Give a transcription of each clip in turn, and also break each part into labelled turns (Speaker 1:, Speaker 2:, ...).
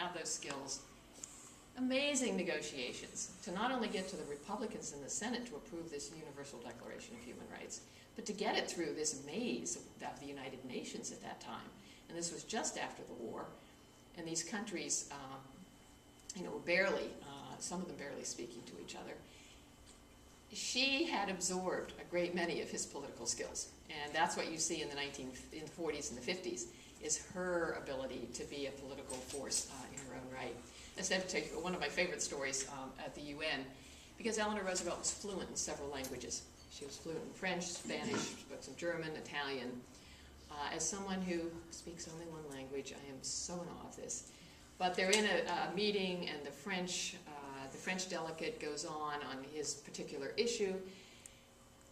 Speaker 1: have those skills. Amazing negotiations to not only get to the Republicans in the Senate to approve this Universal Declaration of Human Rights, but to get it through this maze of the United Nations at that time. And this was just after the war. And these countries, were barely, some of them barely speaking to each other. She had absorbed a great many of his political skills. And that's what you see in the 40s and the 50s, is her ability to be a political force in her own right. I said to take one of my favorite stories at the UN, because Eleanor Roosevelt was fluent in several languages. She was fluent in French, Spanish, spoke some German, Italian. As someone who speaks only one language, I am so in awe of this. But they're in a meeting, and the French delegate goes on his particular issue,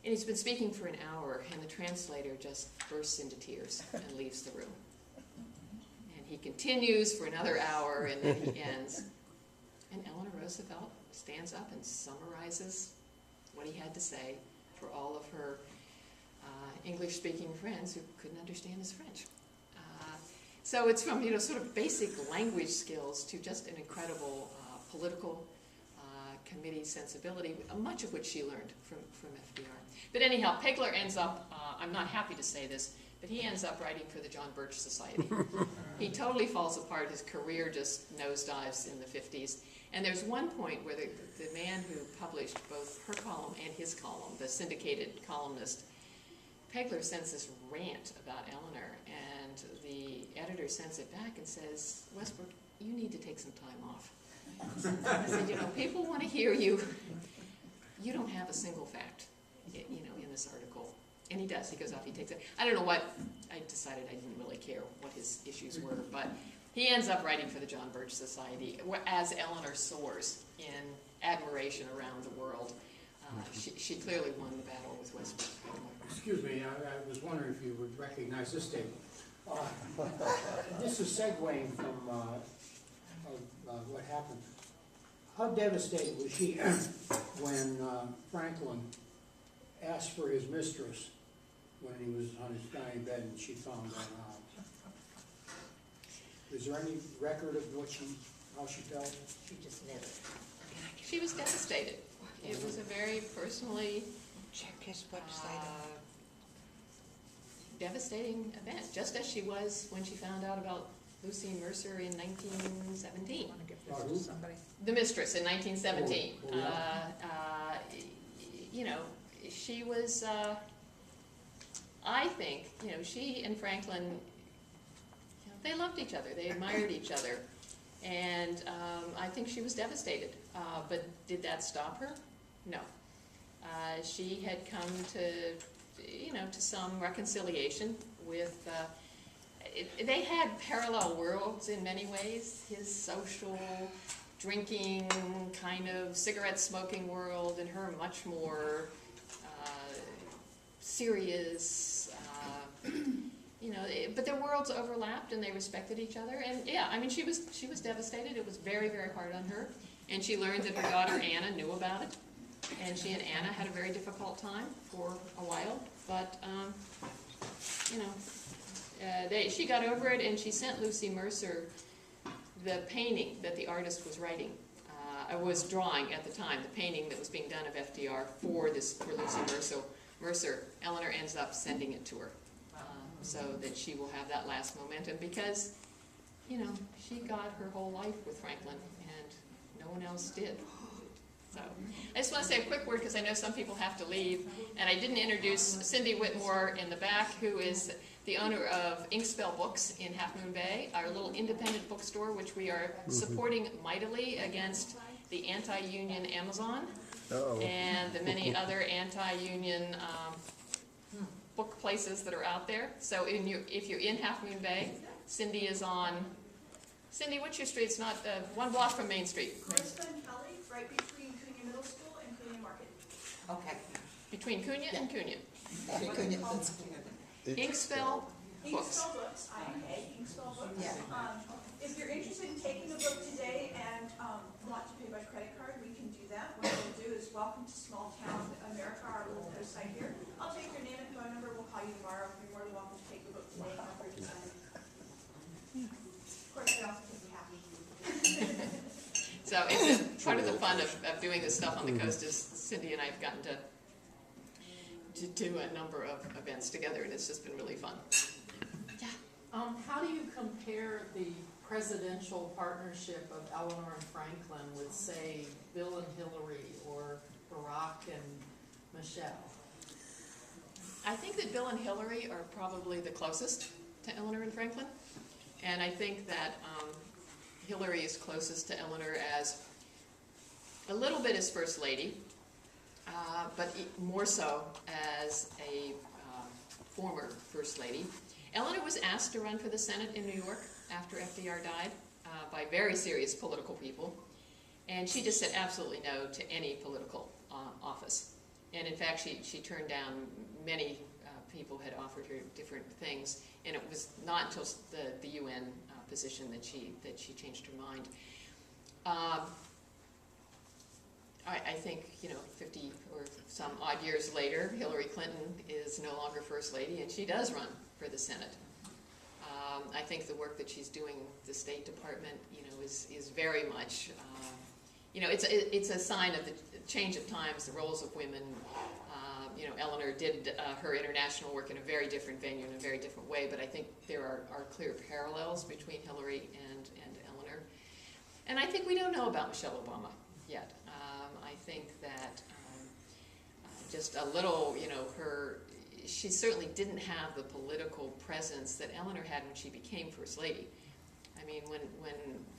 Speaker 1: and he's been speaking for an hour, and the translator just bursts into tears and leaves the room. And he continues for another hour, and then he ends. And Eleanor Roosevelt stands up and summarizes what he had to say for all of her English-speaking friends who couldn't understand his French. So it's from sort of basic language skills to just an incredible political committee sensibility, much of which she learned from FDR. But anyhow, Pegler ends up, I'm not happy to say this, but he ends up writing for the John Birch Society. He totally falls apart. His career just nosedives in the 50s. And there's one point where the man who published both her column and his column, the syndicated columnist, Pegler sends this rant about Eleanor, and the editor sends it back and says, Westbrook, you need to take some time off. I said, people want to hear you. You don't have a single fact, in this article. And he does. He goes off, he takes it. I don't know what, I decided I didn't really care what his issues were, but he ends up writing for the John Birch Society as Eleanor soars in admiration around the world. She clearly won the battle with Westbrook.
Speaker 2: Excuse me, I was wondering if you would recognize this statement. This is segueing from what happened. How devastated was she when Franklin asked for his mistress when he was on his dying bed and she found that out? Is there any record of how she felt?
Speaker 3: She just never.
Speaker 1: She was devastated. It was a very personally
Speaker 3: Check his website.
Speaker 1: Devastating event, just as she was when she found out about Lucy Mercer in 1917.
Speaker 3: I want to give this to somebody.
Speaker 1: The mistress in 1917.
Speaker 2: Oh, yeah.
Speaker 1: She was, I think, she and Franklin, they loved each other. They admired each other. And I think she was devastated. But did that stop her? No. She had come to some reconciliation with, they had parallel worlds in many ways. His social, drinking, kind of cigarette smoking world, and her much more serious, but their worlds overlapped and they respected each other. And yeah, I mean, she was devastated. It was very, very hard on her. And she learned that her daughter Anna knew about it. And she and Anna had a very difficult time for a while. But, she got over it, and she sent Lucy Mercer the painting that the artist was was drawing at the time, the painting that was being done of FDR for Lucy Mercer. Eleanor ends up sending it to her so that she will have that last momentum because, she got her whole life with Franklin, and no one else did. So I just want to say a quick word because I know some people have to leave, and I didn't introduce Cindy Whitmore in the back, who is the owner of Inkspell Books in Half Moon Bay, our little independent bookstore, which we are supporting mightily against the anti-union Amazon and the many other anti-union book places that are out there. So if you're in Half Moon Bay, Cindy is on. Cindy, what's your street? It's not 1 block from Main Street.
Speaker 4: Krista and Kelly, right between Cunha Middle School and Cunha Market.
Speaker 3: Okay.
Speaker 1: Between Cunha and Cunha. Inkspell Books.
Speaker 4: Inkspell Books, Inkspell Books.
Speaker 3: Yeah.
Speaker 4: If you're interested in taking a book today and want to pay by credit card, we can do that. What we'll do is Welcome to Small Town America, our little website here. I'll take your name and phone number. We'll call you tomorrow. You're more than welcome to take the book today. Of course, we also can be happy.
Speaker 1: So it's part of the fun of doing this stuff on the coast is Cindy and I have gotten to do a number of events together, and it's just been really fun. Yeah.
Speaker 5: How do you compare the presidential partnership of Eleanor and Franklin with, say, Bill and Hillary or Barack and Michelle?
Speaker 1: I think that Bill and Hillary are probably the closest to Eleanor and Franklin, and I think that Hillary is closest to Eleanor as a little bit as First Lady, but more so as a former First Lady. Eleanor was asked to run for the Senate in New York after FDR died by very serious political people, and she just said absolutely no to any political office. And in fact, she turned down many people had offered her different things, and it was not until the UN position that she changed her mind. I think, 50 or some odd years later, Hillary Clinton is no longer First Lady, and she does run for the Senate. I think the work that she's doing with the State Department, is very much, it's a sign of the change of times, the roles of women. Eleanor did her international work in a very different venue, in a very different way, but I think there are clear parallels between Hillary and Eleanor. And I think we don't know about Michelle Obama yet. I think that just a little, she certainly didn't have the political presence that Eleanor had when she became First Lady. I mean, when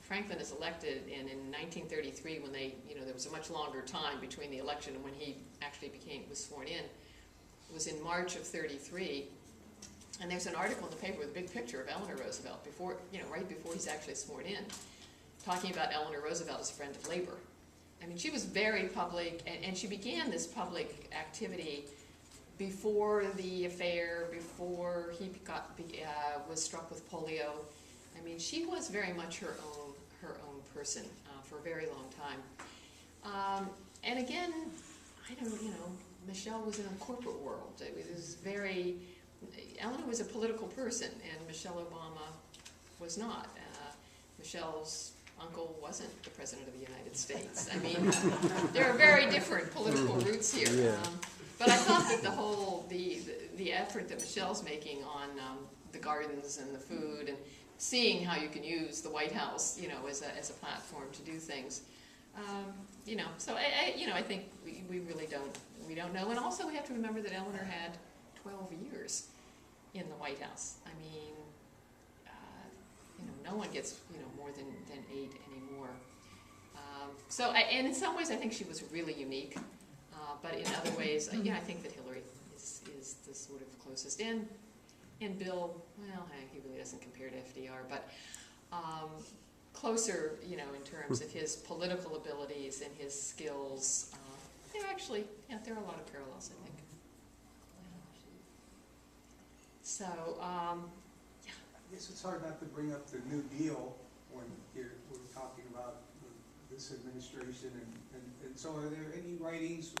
Speaker 1: Franklin is elected, and in 1933, when there was a much longer time between the election and when he actually was sworn in, it was in March of 33, and there's an article in the paper with a big picture of Eleanor Roosevelt right before he's actually sworn in, talking about Eleanor Roosevelt as a friend of labor. I mean, she was very public, and she began this public activity before the affair, before he was struck with polio. I mean, she was very much her own person for a very long time. And again, Michelle was in a corporate world. It was Eleanor was a political person, and Michelle Obama was not. Michelle's uncle wasn't the President of the United States. I mean, there are very different political roots here.
Speaker 6: Yeah.
Speaker 1: But I thought that the effort that Michelle's making on the gardens and the food and seeing how you can use the White House, as a platform to do things, So I think we really don't know. And also we have to remember that Eleanor had 12 years in the White House. I mean, no one gets more than 8 anymore. And in some ways I think she was really unique, but in other ways, I think that Hillary is the sort of closest. And Bill, well, he really doesn't compare to FDR, but closer, in terms of his political abilities and his skills. There are a lot of parallels, I think. So,
Speaker 7: I guess it's hard not to bring up the New Deal when we're talking about this administration and so. Are there any writings